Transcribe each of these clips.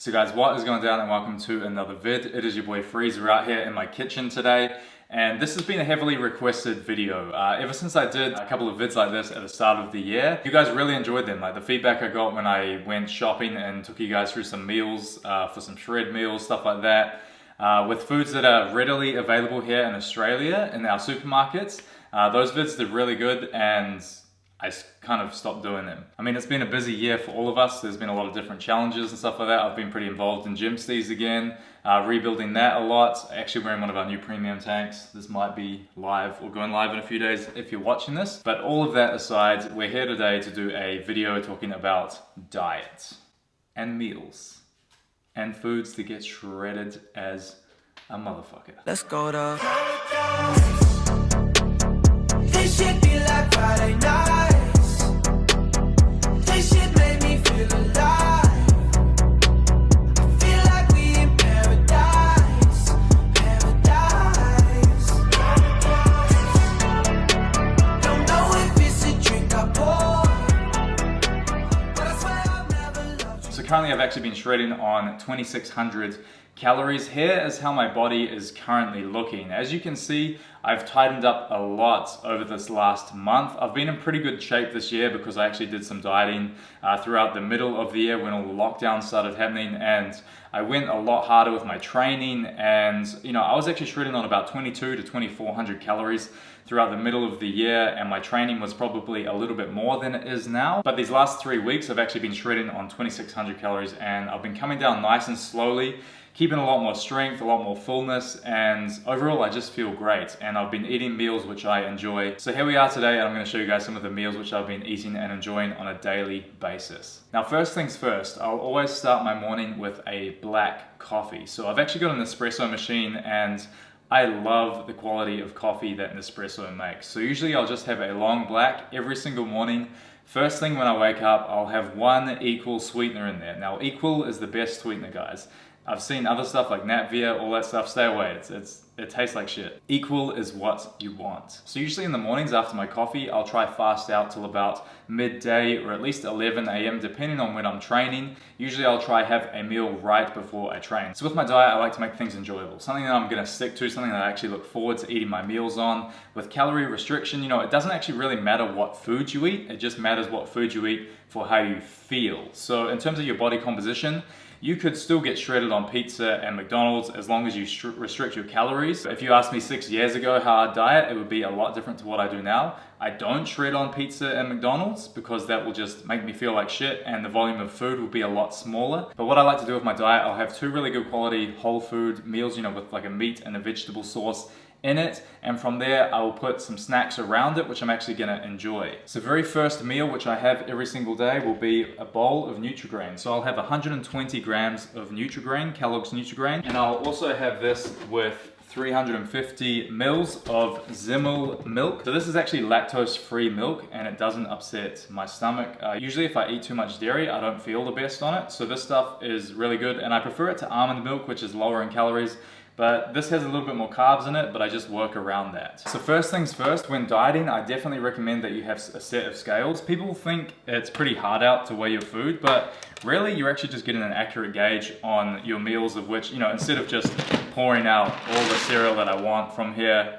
So guys, what is going down and welcome to another vid. It is your boy Freezma out here in my kitchen today. And this has been a heavily requested video. Ever since I did a couple of vids like this at the start of the year, you guys really enjoyed them. Like the feedback I got when I went shopping and took you guys through some meals, for some shred meals, stuff like that. With foods that are readily available here in Australia in our supermarkets. Those vids did really good and I kind of stopped doing them. I mean, it's been a busy year for all of us. There's been a lot of different challenges and stuff like that. I've been pretty involved in gym stees again, rebuilding that a lot. Actually wearing one of our new premium tanks. This might be live or going live in a few days if you're watching this. But all of that aside, we're here today to do a video talking about diet and meals and foods to get shredded as a motherfucker. Let's go to this shit be like Friday nights. This shit made me feel alive. I feel like we in paradise. Paradise. Don't know if it's a drink I pour, but I swear I've never loved you. So currently I've actually been shredding on 2,600 calories. Here is how my body is currently looking. As you can see, I've tightened up a lot over this last month. I've been in pretty good shape this year because I actually did some dieting throughout the middle of the year when all the lockdowns started happening, and I went a lot harder with my training, and I was actually shredding on about 22 to 2,400 calories throughout the middle of the year, and my training was probably a little bit more than it is now. But these last 3 weeks I've actually been shredding on 2,600 calories, and I've been coming down nice and slowly, keeping a lot more strength, a lot more fullness, and overall I just feel great. And I've been eating meals which I enjoy. So here we are today, and I'm going to show you guys some of the meals which I've been eating and enjoying on a daily basis. Now first things first, I'll always start my morning with a black coffee. So I've actually got an espresso machine, and I love the quality of coffee that Nespresso makes. So usually I'll just have a long black every single morning. First thing when I wake up, I'll have one equal sweetener in there. Now equal is the best sweetener, guys. I've seen other stuff like Natvia, all that stuff, stay away. It tastes like shit. Equal is what you want. So usually in the mornings after my coffee, I'll try fast out till about midday or at least 11 a.m. depending on when I'm training. Usually I'll try have a meal right before I train. So with my diet, I like to make things enjoyable. Something that I'm gonna stick to, something that I actually look forward to eating my meals on. With calorie restriction, it doesn't actually really matter what food you eat. It just matters what food you eat for how you feel. So in terms of your body composition, you could still get shredded on pizza and McDonald's as long as you restrict your calories. If you asked me 6 years ago how I'd diet, it would be a lot different to what I do now. I don't shred on pizza and McDonald's because that will just make me feel like shit, and the volume of food will be a lot smaller. But what I like to do with my diet, I'll have 2 really good quality whole food meals, with like a meat and a vegetable sauce in it, and from there I will put some snacks around it which I'm actually gonna enjoy. So very first meal which I have every single day will be a bowl of Nutri-Grain. So I'll have 120 grams of Nutri-Grain, Kellogg's Nutri-Grain, and I'll also have this with 350 mils of Zimmel milk. So this is actually lactose-free milk, and it doesn't upset my stomach. Usually if I eat too much dairy, I don't feel the best on it. So this stuff is really good, and I prefer it to almond milk, which is lower in calories. But this has a little bit more carbs in it, but I just work around that. So first things first, when dieting, I definitely recommend that you have a set of scales. People think it's pretty hard out to weigh your food, but really you're actually just getting an accurate gauge on your meals, of which, instead of just pouring out all the cereal that I want from here,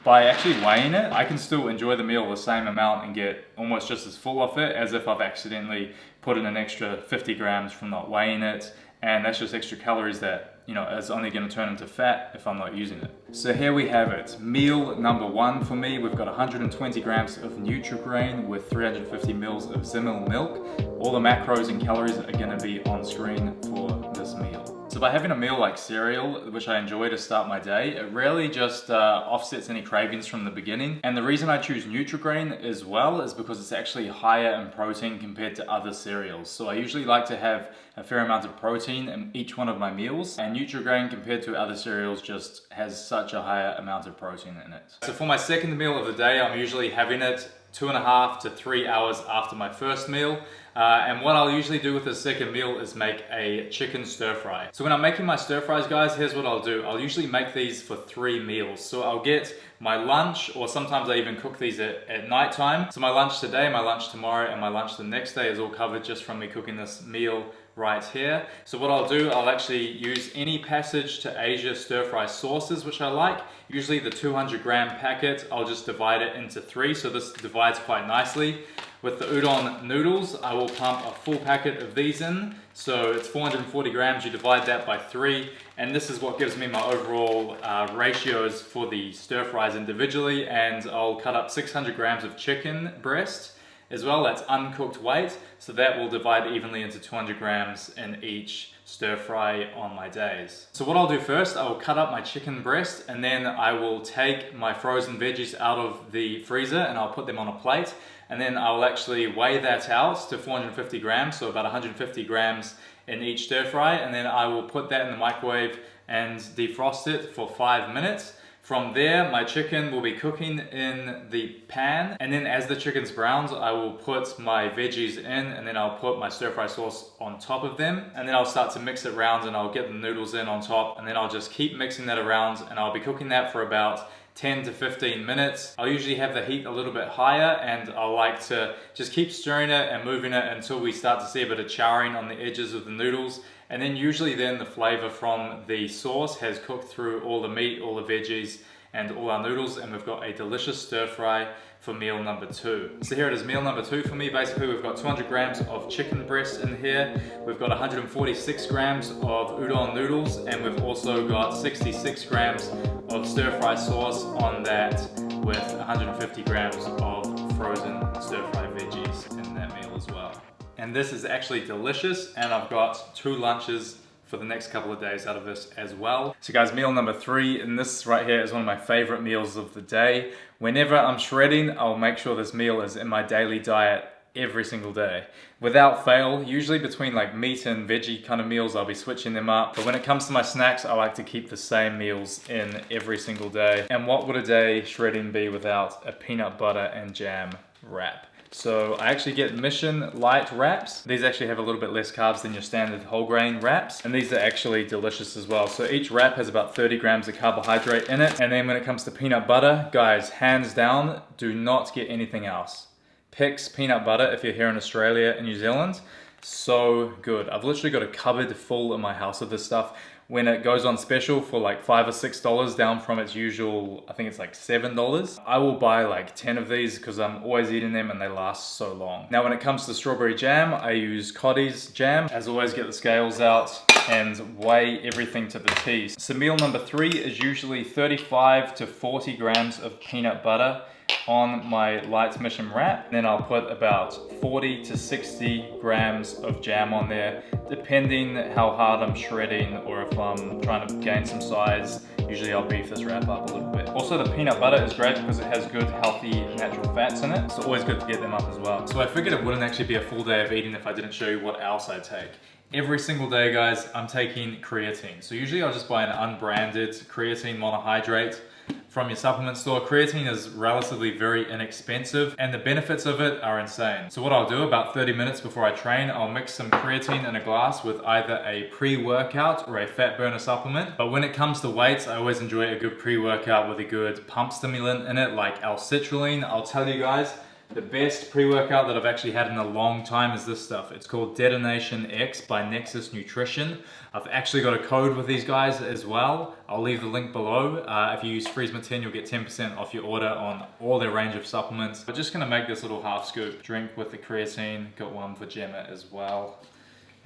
by actually weighing it, I can still enjoy the meal the same amount and get almost just as full of it as if I've accidentally put in an extra 50 grams from not weighing it. And that's just extra calories that, is only going to turn into fat if I'm not using it. So here we have it. Meal number 1 for me, we've got 120 grams of Nutri-Grain with 350 mils of Zimmel milk. All the macros and calories are going to be on screen for this meal. So by having a meal like cereal, which I enjoy to start my day, it really just offsets any cravings from the beginning. And the reason I choose Nutri-Grain as well is because it's actually higher in protein compared to other cereals. So I usually like to have a fair amount of protein in each one of my meals, and Nutri-Grain compared to other cereals just has such a higher amount of protein in it. So for my second meal of the day, I'm usually having it 2.5 to 3 hours after my first meal. And what I'll usually do with the second meal is make a chicken stir fry. So when I'm making my stir fries, guys, here's what I'll do. I'll usually make these for 3 meals. So I'll get my lunch, or sometimes I even cook these at night time. So my lunch today, my lunch tomorrow, and my lunch the next day is all covered just from me cooking this meal right here. So what I'll do, I'll actually use any Passage to Asia stir-fry sauces, which I like. Usually the 200-gram packet, I'll just divide it into 3, so this divides quite nicely. With the udon noodles, I will pump a full packet of these in. So it's 440 grams, you divide that by 3, and this is what gives me my overall ratios for the stir-fries individually. And I'll cut up 600 grams of chicken breast as well, that's uncooked weight, so that will divide evenly into 200 grams in each stir fry on my days. So what I'll do first, I will cut up my chicken breast, and then I will take my frozen veggies out of the freezer and I'll put them on a plate, and then I'll actually weigh that out to 450 grams, so about 150 grams in each stir fry, and then I will put that in the microwave and defrost it for 5 minutes. From there, my chicken will be cooking in the pan, and then as the chicken's browned, I will put my veggies in, and then I'll put my stir-fry sauce on top of them, and then I'll start to mix it around, and I'll get the noodles in on top, and then I'll just keep mixing that around, and I'll be cooking that for about 10 to 15 minutes. I'll usually have the heat a little bit higher, and I like to just keep stirring it and moving it until we start to see a bit of charring on the edges of the noodles. And then usually then the flavor from the sauce has cooked through all the meat, all the veggies, and all our noodles, and we've got a delicious stir fry for meal number 2. So here it is, meal number 2 for me. Basically, we've got 200 grams of chicken breast in here. We've got 146 grams of udon noodles, and we've also got 66 grams of stir fry sauce on that, with 150 grams of frozen stir fry veggies in that meal as well. And this is actually delicious, and I've got 2 lunches for the next couple of days out of this as well. So guys, meal number 3, and this right here is one of my favorite meals of the day. Whenever I'm shredding, I'll make sure this meal is in my daily diet every single day. Without fail, usually between like meat and veggie kind of meals, I'll be switching them up. But when it comes to my snacks, I like to keep the same meals in every single day. And what would a day shredding be without a peanut butter and jam wrap? So I actually get Mission Light wraps. These actually have a little bit less carbs than your standard whole grain wraps, and these are actually delicious as well. So each wrap has about 30 grams of carbohydrate in it. And then when it comes to peanut butter, guys, hands down, do not get anything else. Pic's peanut butter if you're here in Australia and New Zealand. So good. I've literally got a cupboard full in my house of this stuff. When it goes on special for like $5 or $6 down from its usual, I think it's like $7, I will buy like 10 of these because I'm always eating them and they last so long. Now when it comes to strawberry jam, I use Coddy's jam. As always, get the scales out and weigh everything to the T. So meal number 3 is usually 35 to 40 grams of peanut butter on my light mission wrap. Then I'll put about 40 to 60 grams of jam on there, depending how hard I'm shredding or if I'm trying to gain some size. Usually I'll beef this wrap up a little bit. Also the peanut butter is great because it has good healthy natural fats in it, so always good to get them up as well. So I figured it wouldn't actually be a full day of eating if I didn't show you what else I take. Every single day, guys, I'm taking creatine. So usually I'll just buy an unbranded creatine monohydrate from your supplement store. Creatine is relatively very inexpensive and the benefits of it are insane. So what I'll do about 30 minutes before I train, I'll mix some creatine in a glass with either a pre-workout or a fat burner supplement. But when it comes to weights, I always enjoy a good pre-workout with a good pump stimulant in it, like L-citrulline. I'll tell you guys, the best pre-workout that I've actually had in a long time is this stuff. It's called Detonation X by Nexus Nutrition. I've actually got a code with these guys as well. I'll leave the link below. If you use Freezma 10, you'll get 10% off your order on all their range of supplements. We're just gonna make this little half scoop drink with the creatine. Got one for Gemma as well.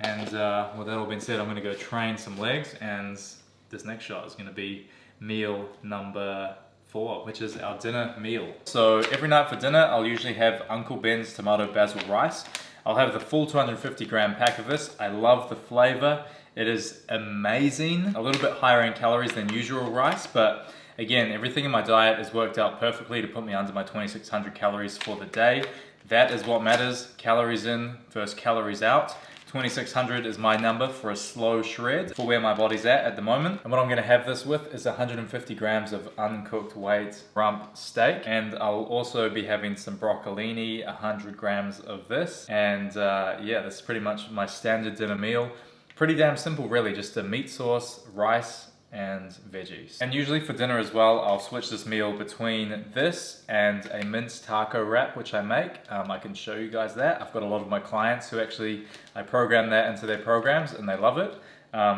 And with that all being said, I'm gonna go train some legs, and this next shot is gonna be meal number 4, which is our dinner meal. So every night for dinner, I'll usually have Uncle Ben's tomato basil rice. I'll have the full 250 gram pack of this. I love the flavor. It is amazing. A little bit higher in calories than usual rice, but again, everything in my diet has worked out perfectly to put me under my 2600 calories for the day. That is what matters. Calories in versus calories out. 2600 is my number for a slow shred for where my body's at the moment. And what I'm gonna have this with is 150 grams of uncooked weight rump steak. And I'll also be having some broccolini, 100 grams of this. And yeah, that's pretty much my standard dinner meal. Pretty damn simple really, just a meat sauce, rice, and veggies. And usually for dinner as well, I'll switch this meal between this and a minced taco wrap, which I make. I can show you guys that. I've got a lot of my clients who actually, I program that into their programs and they love it.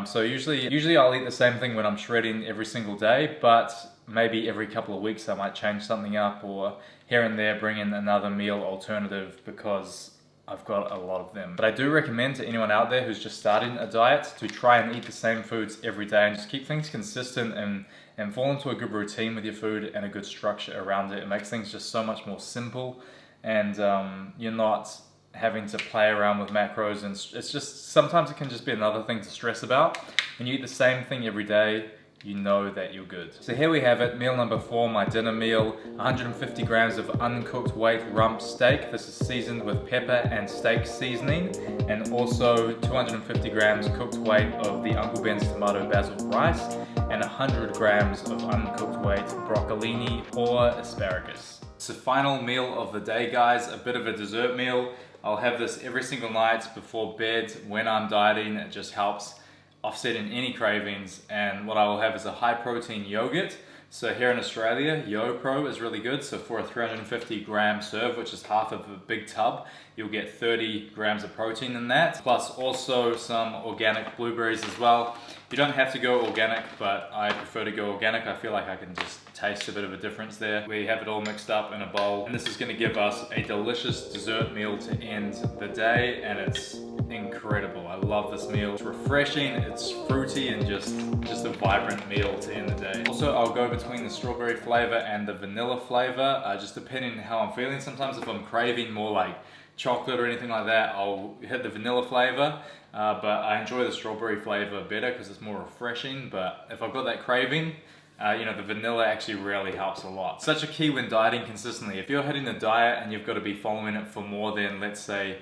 So usually I'll eat the same thing when I'm shredding every single day, but maybe every couple of weeks I might change something up, or here and there bring in another meal alternative because I've got a lot of them. But I do recommend to anyone out there who's just starting a diet to try and eat the same foods every day and just keep things consistent and fall into a good routine with your food and a good structure around it. It makes things just so much more simple, and you're not having to play around with macros, and it's just, sometimes it can just be another thing to stress about. When you eat the same thing every day, you know that you're good. So here we have it, meal number 4, my dinner meal. 150 grams of uncooked weight rump steak. This is seasoned with pepper and steak seasoning. And also 250 grams cooked weight of the Uncle Ben's tomato basil rice, and 100 grams of uncooked weight broccolini or asparagus. So final meal of the day, guys, a bit of a dessert meal. I'll have this every single night before bed when I'm dieting. It just helps offsetting any cravings, and what I will have is a high protein yogurt. So here in Australia, YoPro is really good. So for a 350 gram serve, which is half of a big tub, you'll get 30 grams of protein in that, plus also some organic blueberries as well. You don't have to go organic, but I prefer to go organic. I feel like I can just taste a bit of a difference there. We have it all mixed up in a bowl, and this is gonna give us a delicious dessert meal to end the day, and it's incredible. I love this meal. It's refreshing, it's fruity, and just a vibrant meal to end the day. Also, I'll go between the strawberry flavor and the vanilla flavor, just depending on how I'm feeling. Sometimes if I'm craving more like chocolate or anything like that, I'll hit the vanilla flavor, but I enjoy the strawberry flavor better because it's more refreshing. But if I've got that craving, the vanilla actually really helps a lot. Such a key when dieting consistently. If you're hitting a diet and you've got to be following it for more than, let's say,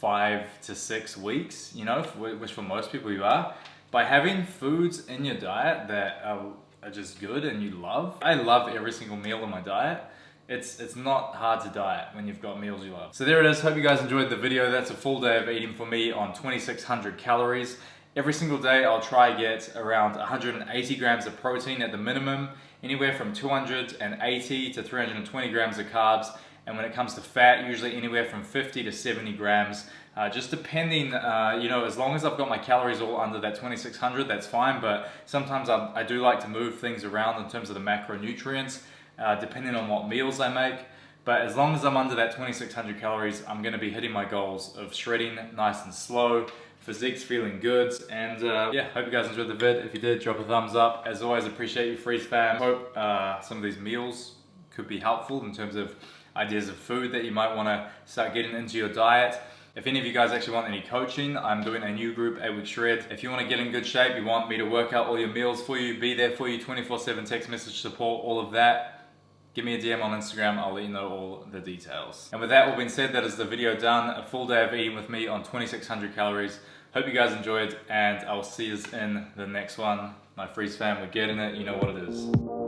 5 to 6 weeks, which for most people you are, by having foods in your diet that are just good and you love. I love every single meal in my diet. It's not hard to diet when you've got meals you love. So there it is. Hope you guys enjoyed the video. That's a full day of eating for me on 2,600 calories. Every single day I'll try get around 180 grams of protein at the minimum, anywhere from 280 to 320 grams of carbs. And when it comes to fat, usually anywhere from 50 to 70 grams, just depending, as long as I've got my calories all under that 2,600, that's fine. But sometimes I do like to move things around in terms of the macronutrients, depending on what meals I make. But as long as I'm under that 2,600 calories, I'm gonna be hitting my goals of shredding nice and slow, physique's feeling good, and hope you guys enjoyed the vid. If you did, drop a thumbs up. As always, appreciate you, Freeze fam. Hope some of these meals could be helpful in terms of ideas of food that you might want to start getting into your diet. If any of you guys actually want any coaching, I'm doing a new group, 8 Week Shred. If you want to get in good shape, you want me to work out all your meals for you, be there for you, 24/7 text message support, all of that, give me a DM on Instagram, I'll let you know all the details. And with that all being said, that is the video done. A full day of eating with me on 2,600 calories. Hope you guys enjoyed, and I'll see you in the next one. My Freeze fam, we're getting it, you know what it is.